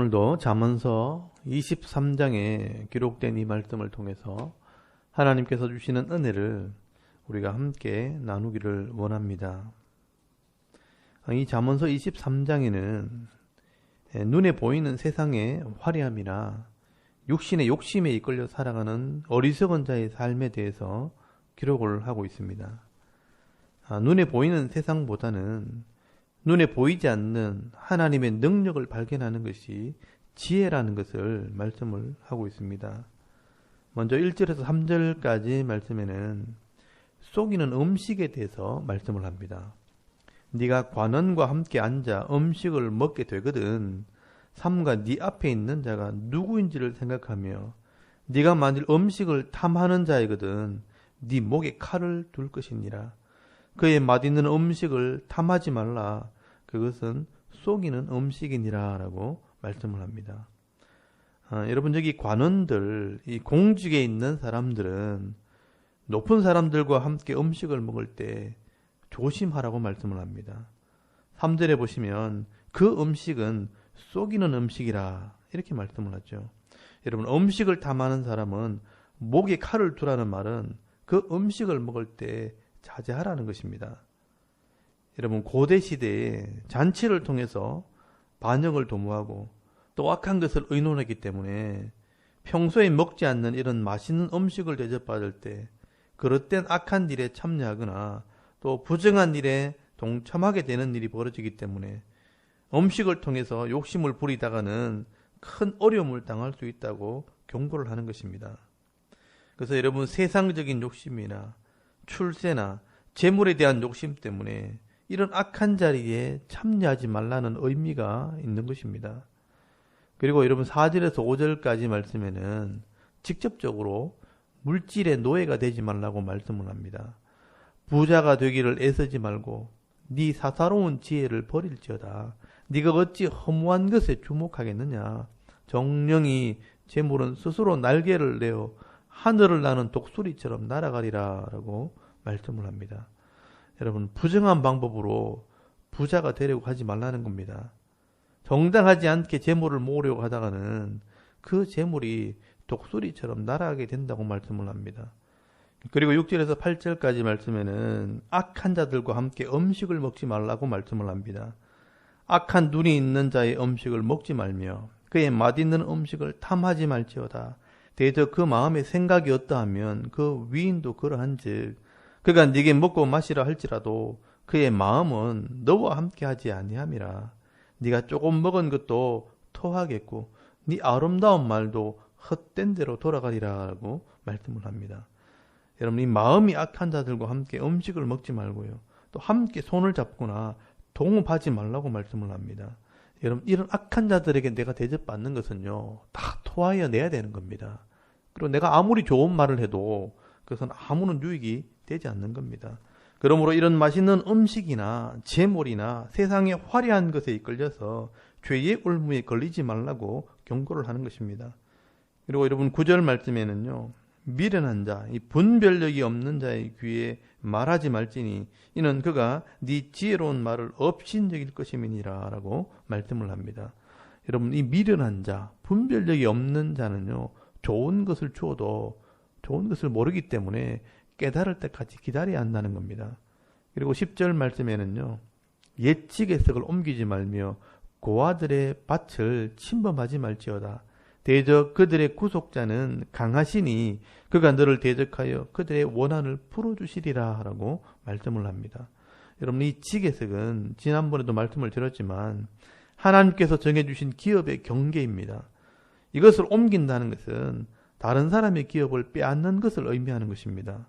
오늘도 잠언서 23장에 기록된 이 말씀을 통해서 하나님께서 주시는 은혜를 우리가 함께 나누기를 원합니다. 이 잠언서 23장에는 눈에 보이는 세상의 화려함이나 육신의 욕심에 이끌려 살아가는 어리석은 자의 삶에 대해서 기록을 하고 있습니다. 눈에 보이는 세상보다는 눈에 보이지 않는 하나님의 능력을 발견하는 것이 지혜라는 것을 말씀을 하고 있습니다. 먼저 1절에서 3절까지 말씀에는 속이는 음식에 대해서 말씀을 합니다. 네가 관원과 함께 앉아 음식을 먹게 되거든 삼가 네 앞에 있는 자가 누구인지를 생각하며 네가 만일 음식을 탐하는 자이거든 네 목에 칼을 둘 것이니라. 그의 맛있는 음식을 탐하지 말라. 그것은 속이는 음식이니라 라고 말씀을 합니다. 여러분, 여기 관원들, 이 공직에 있는 사람들은 높은 사람들과 함께 음식을 먹을 때 조심하라고 말씀을 합니다. 3절에 보시면 그 음식은 속이는 음식이라 이렇게 말씀을 하죠. 여러분, 음식을 탐하는 사람은 목에 칼을 두라는 말은 그 음식을 먹을 때 자제하라는 것입니다. 여러분, 고대 시대에 잔치를 통해서 반역을 도모하고 또 악한 것을 의논했기 때문에 평소에 먹지 않는 이런 맛있는 음식을 대접받을 때 그릇된 악한 일에 참여하거나 또 부정한 일에 동참하게 되는 일이 벌어지기 때문에 음식을 통해서 욕심을 부리다가는 큰 어려움을 당할 수 있다고 경고를 하는 것입니다. 그래서 여러분, 세상적인 욕심이나 출세나 재물에 대한 욕심 때문에 이런 악한 자리에 참여하지 말라는 의미가 있는 것입니다. 그리고 여러분 4절에서 5절까지 말씀에는 직접적으로 물질의 노예가 되지 말라고 말씀을 합니다. 부자가 되기를 애쓰지 말고 네 사사로운 지혜를 버릴지어다. 네가 어찌 허무한 것에 주목하겠느냐. 정령이 재물은 스스로 날개를 내어 하늘을 나는 독수리처럼 날아가리라 라고 말씀을 합니다. 여러분, 부정한 방법으로 부자가 되려고 하지 말라는 겁니다. 정당하지 않게 재물을 모으려고 하다가는 그 재물이 독수리처럼 날아가게 된다고 말씀을 합니다. 그리고 6절에서 8절까지 말씀에는 악한 자들과 함께 음식을 먹지 말라고 말씀을 합니다. 악한 눈이 있는 자의 음식을 먹지 말며 그의 맛있는 음식을 탐하지 말지어다. 대저 그 마음의 생각이 어떠하면 그 위인도 그러한즉 그가 네게 먹고 마시라 할지라도 그의 마음은 너와 함께 하지 아니함이라. 네가 조금 먹은 것도 토하겠고 네 아름다운 말도 헛된 대로 돌아가리라 라고 말씀을 합니다. 여러분, 이 마음이 악한 자들과 함께 음식을 먹지 말고요. 또 함께 손을 잡거나 동업하지 말라고 말씀을 합니다. 여러분, 이런 악한 자들에게 내가 대접받는 것은요, 다 토하여 내야 되는 겁니다. 그리고 내가 아무리 좋은 말을 해도 그것은 아무런 유익이 되지 않는 겁니다. 그러므로 이런 맛있는 음식이나 재물이나 세상의 화려한 것에 이끌려서 죄의 올무에 걸리지 말라고 경고를 하는 것입니다. 그리고 여러분 9절 말씀에는요, 미련한 자, 이 분별력이 없는 자의 귀에 말하지 말지니 이는 그가 네 지혜로운 말을 업신여길 것임이니라 라고 말씀을 합니다. 여러분, 이 미련한 자, 분별력이 없는 자는요, 좋은 것을 주어도 좋은 것을 모르기 때문에 깨달을 때까지 기다려야 한다는 겁니다. 그리고 10절 말씀에는요, 옛 썩을 옮기지 말며 고아들의 밭을 침범하지 말지어다. 대적 그들의 구속자는 강하시니 그가 너를 대적하여 그들의 원한을 풀어주시리라 라고 말씀을 합니다. 여러분, 이 지계석은 지난번에도 말씀을 드렸지만 하나님께서 정해주신 기업의 경계입니다. 이것을 옮긴다는 것은 다른 사람의 기업을 빼앗는 것을 의미하는 것입니다.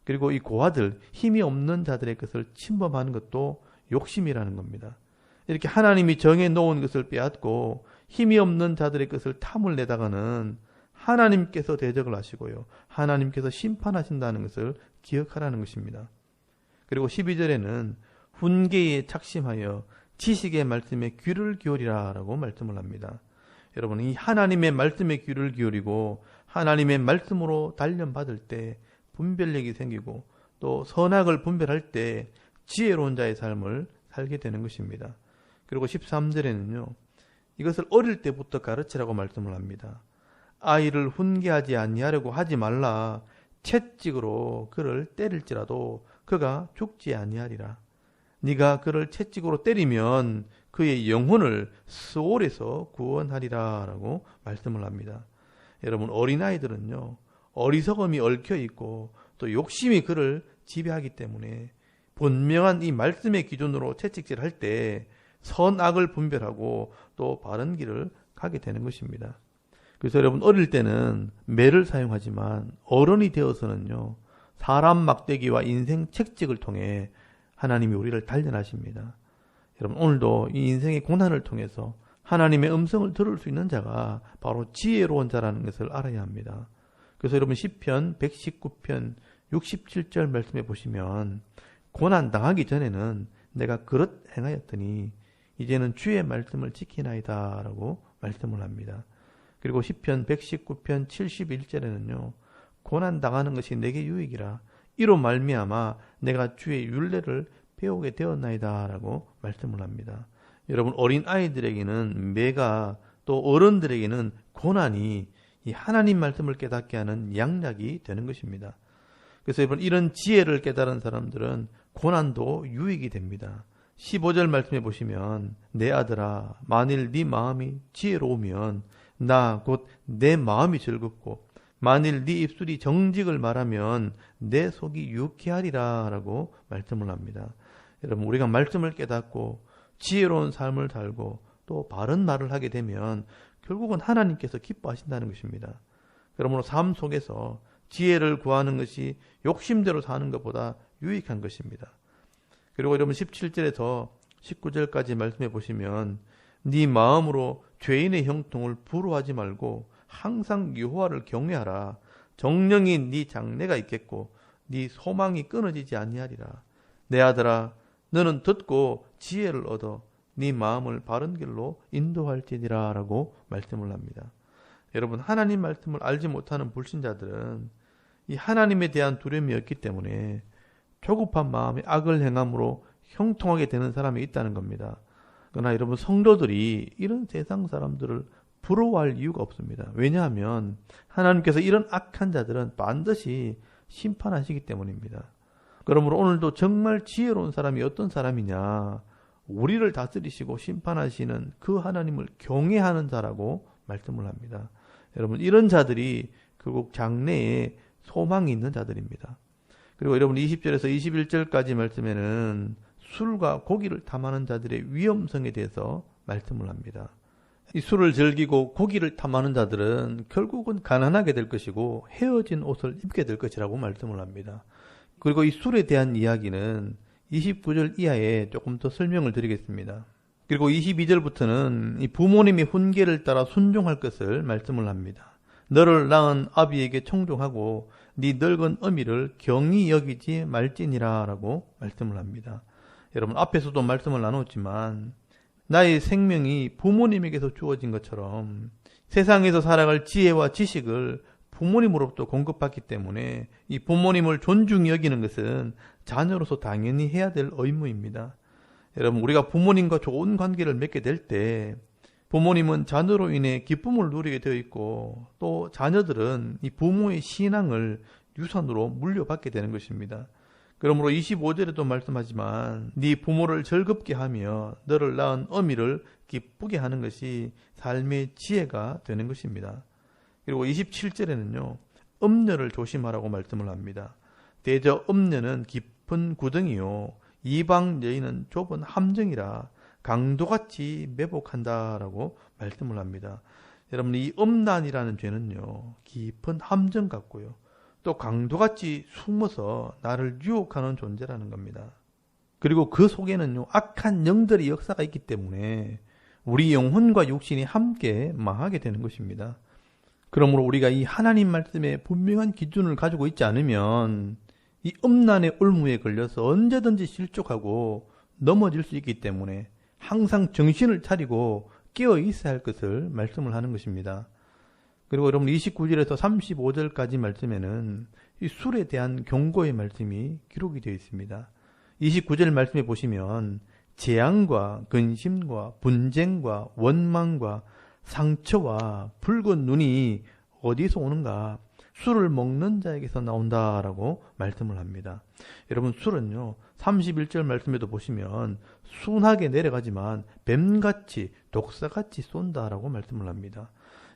그리고 이 고아들, 힘이 없는 자들의 것을 침범하는 것도 욕심이라는 겁니다. 이렇게 하나님이 정해놓은 것을 빼앗고 힘이 없는 자들의 것을 탐을 내다가는 하나님께서 대적을 하시고요, 하나님께서 심판하신다는 것을 기억하라는 것입니다. 그리고 12절에는 훈계에 착심하여 지식의 말씀에 귀를 기울이라 라고 말씀을 합니다. 여러분, 이 하나님의 말씀에 귀를 기울이고 하나님의 말씀으로 단련받을 때 분별력이 생기고 또 선악을 분별할 때 지혜로운 자의 삶을 살게 되는 것입니다. 그리고 13절에는요, 이것을 어릴 때부터 가르치라고 말씀을 합니다. 아이를 훈계하지 아니하려고 하지 말라. 채찍으로 그를 때릴지라도 그가 죽지 아니하리라. 네가 그를 채찍으로 때리면 그의 영혼을 스올에서 구원하리라 라고 말씀을 합니다. 여러분, 어린아이들은요, 어리석음이 얽혀있고 또 욕심이 그를 지배하기 때문에 분명한 이 말씀의 기준으로 채찍질할 때 선악을 분별하고 또 바른 길을 가게 되는 것입니다. 그래서 여러분, 어릴 때는 매를 사용하지만 어른이 되어서는요, 사람 막대기와 인생 채찍을 통해 하나님이 우리를 단련하십니다. 여러분, 오늘도 이 인생의 고난을 통해서 하나님의 음성을 들을 수 있는 자가 바로 지혜로운 자라는 것을 알아야 합니다. 그래서 여러분, 시편 119편 67절 말씀해 보시면 고난 당하기 전에는 내가 그릇 행하였더니 이제는 주의 말씀을 지키나이다 라고 말씀을 합니다. 그리고 시편 119편 71절에는요. 고난 당하는 것이 내게 유익이라 이로 말미암아 내가 주의 율례를 배우게 되었나이다 라고 말씀을 합니다. 여러분, 어린 아이들에게는 매가 또 어른들에게는 고난이 이 하나님 말씀을 깨닫게 하는 양약이 되는 것입니다. 그래서 여러분, 이런 지혜를 깨달은 사람들은 고난도 유익이 됩니다. 15절 말씀해 보시면 내 아들아 만일 네 마음이 지혜로우면 나 곧 내 마음이 즐겁고 만일 네 입술이 정직을 말하면 내 속이 유쾌하리라 라고 말씀을 합니다. 여러분, 우리가 말씀을 깨닫고 지혜로운 삶을 살고 또 바른 말을 하게 되면 결국은 하나님께서 기뻐하신다는 것입니다. 그러므로 삶 속에서 지혜를 구하는 것이 욕심대로 사는 것보다 유익한 것입니다. 그리고 여러분 17절에서 19절까지 말씀해 보시면 네 마음으로 죄인의 형통을 부러워하지 말고 항상 여호와를 경외하라. 정령이 네 장래가 있겠고 네 소망이 끊어지지 아니하리라. 내 아들아 너는 듣고 지혜를 얻어 네 마음을 바른 길로 인도할지니라 라고 말씀을 합니다. 여러분, 하나님 말씀을 알지 못하는 불신자들은 이 하나님에 대한 두려움이 없기 때문에 조급한 마음에 악을 행함으로 형통하게 되는 사람이 있다는 겁니다. 그러나 여러분, 성도들이 이런 세상 사람들을 부러워할 이유가 없습니다. 왜냐하면 하나님께서 이런 악한 자들은 반드시 심판하시기 때문입니다. 그러므로 오늘도 정말 지혜로운 사람이 어떤 사람이냐, 우리를 다스리시고 심판하시는 그 하나님을 경외하는 자라고 말씀을 합니다. 여러분, 이런 자들이 결국 장래에 소망이 있는 자들입니다. 그리고 여러분 20절에서 21절까지 말씀에는 술과 고기를 탐하는 자들의 위험성에 대해서 말씀을 합니다. 이 술을 즐기고 고기를 탐하는 자들은 결국은 가난하게 될 것이고 헤어진 옷을 입게 될 것이라고 말씀을 합니다. 그리고 이 술에 대한 이야기는 29절 이하에 조금 더 설명을 드리겠습니다. 그리고 22절부터는 이 부모님의 훈계를 따라 순종할 것을 말씀을 합니다. 너를 낳은 아비에게 청종하고 네 늙은 어미를 경히 여기지 말지니라 라고 말씀을 합니다. 여러분, 앞에서도 말씀을 나눴지만 나의 생명이 부모님에게서 주어진 것처럼 세상에서 살아갈 지혜와 지식을 부모님으로부터 공급받기 때문에 이 부모님을 존중히 여기는 것은 자녀로서 당연히 해야 될 의무입니다. 여러분, 우리가 부모님과 좋은 관계를 맺게 될 때 부모님은 자녀로 인해 기쁨을 누리게 되어 있고 또 자녀들은 이 부모의 신앙을 유산으로 물려받게 되는 것입니다. 그러므로 25절에도 말씀하지만 네 부모를 즐겁게 하며 너를 낳은 어미를 기쁘게 하는 것이 삶의 지혜가 되는 것입니다. 그리고 27절에는요. 음녀를 조심하라고 말씀을 합니다. 대저 음녀는 깊은 구덩이요 이방 여인은 좁은 함정이라 강도같이 매복한다라고 말씀을 합니다. 여러분, 이 음란이라는 죄는요 깊은 함정 같고요 또 강도같이 숨어서 나를 유혹하는 존재라는 겁니다. 그리고 그 속에는요 악한 영들의 역사가 있기 때문에 우리 영혼과 육신이 함께 망하게 되는 것입니다. 그러므로 우리가 이 하나님 말씀에 분명한 기준을 가지고 있지 않으면 이 음란의 올무에 걸려서 언제든지 실족하고 넘어질 수 있기 때문에 항상 정신을 차리고 깨어 있어야 할 것을 말씀을 하는 것입니다. 그리고 여러분 29절에서 35절까지 말씀에는 이 술에 대한 경고의 말씀이 기록이 되어 있습니다. 29절 말씀에 보시면 재앙과 근심과 분쟁과 원망과 상처와 붉은 눈이 어디서 오는가? 술을 먹는 자에게서 나온다라고 말씀을 합니다. 여러분, 술은요, 31절 말씀에도 보시면 순하게 내려가지만 뱀같이 독사같이 쏜다라고 말씀을 합니다.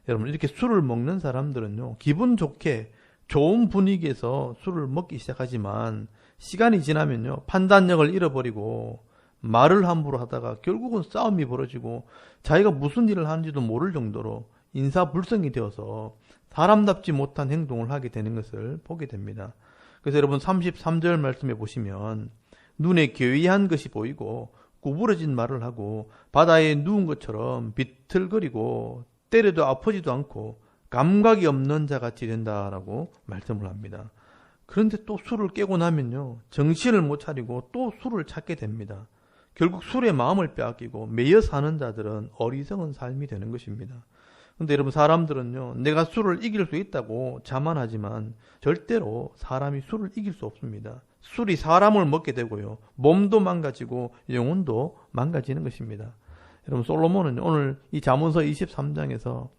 여러분, 이렇게 술을 먹는 사람들은요, 기분 좋게 좋은 분위기에서 술을 먹기 시작하지만 시간이 지나면요, 판단력을 잃어버리고 말을 함부로 하다가 결국은 싸움이 벌어지고 자기가 무슨 일을 하는지도 모를 정도로 인사불성이 되어서 사람답지 못한 행동을 하게 되는 것을 보게 됩니다. 그래서 여러분, 33절 말씀에 보시면 눈에 괴이한 것이 보이고 구부러진 말을 하고 바다에 누운 것처럼 비틀거리고 때려도 아프지도 않고 감각이 없는 자같이 된다라고 말씀을 합니다. 그런데 또 술을 깨고 나면요, 정신을 못 차리고 또 술을 찾게 됩니다. 결국 술에 마음을 빼앗기고 매여 사는 자들은 어리석은 삶이 되는 것입니다. 근데 여러분, 사람들은요, 내가 술을 이길 수 있다고 자만하지만 절대로 사람이 술을 이길 수 없습니다. 술이 사람을 먹게 되고요, 몸도 망가지고 영혼도 망가지는 것입니다. 여러분, 솔로몬은 오늘 이 잠언서 23장에서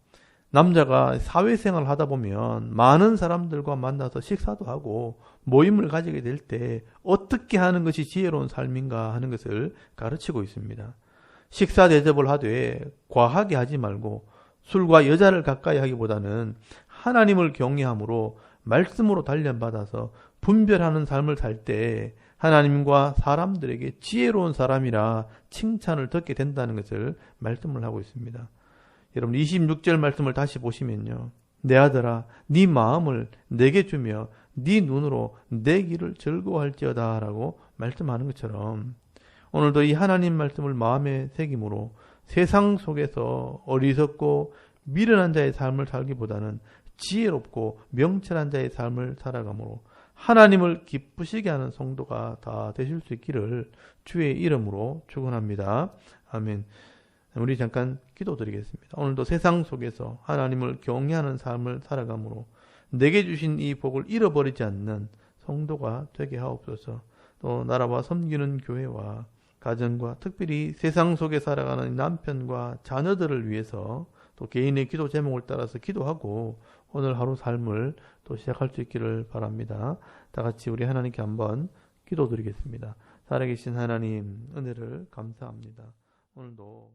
남자가 사회생활을 하다 보면 많은 사람들과 만나서 식사도 하고 모임을 가지게 될 때 어떻게 하는 것이 지혜로운 삶인가 하는 것을 가르치고 있습니다. 식사 대접을 하되 과하게 하지 말고 술과 여자를 가까이 하기보다는 하나님을 경외함으로 말씀으로 단련받아서 분별하는 삶을 살 때 하나님과 사람들에게 지혜로운 사람이라 칭찬을 듣게 된다는 것을 말씀을 하고 있습니다. 여러분, 26절 말씀을 다시 보시면요, 내 아들아, 네 마음을 내게 주며 네 눈으로 내 길을 즐거워할지어다 라고 말씀하는 것처럼 오늘도 이 하나님 말씀을 마음에 새김으로 세상 속에서 어리석고 미련한 자의 삶을 살기보다는 지혜롭고 명철한 자의 삶을 살아가므로 하나님을 기쁘시게 하는 성도가 다 되실 수 있기를 주의 이름으로 축원합니다. 아멘. 우리 잠깐 기도드리겠습니다. 오늘도 세상 속에서 하나님을 경외하는 삶을 살아가므로 내게 주신 이 복을 잃어버리지 않는 성도가 되게 하옵소서. 또 나라와 섬기는 교회와 가정과 특별히 세상 속에 살아가는 남편과 자녀들을 위해서 또 개인의 기도 제목을 따라서 기도하고 오늘 하루 삶을 또 시작할 수 있기를 바랍니다. 다 같이 우리 하나님께 한번 기도드리겠습니다. 살아계신 하나님, 은혜를 감사합니다. 오늘도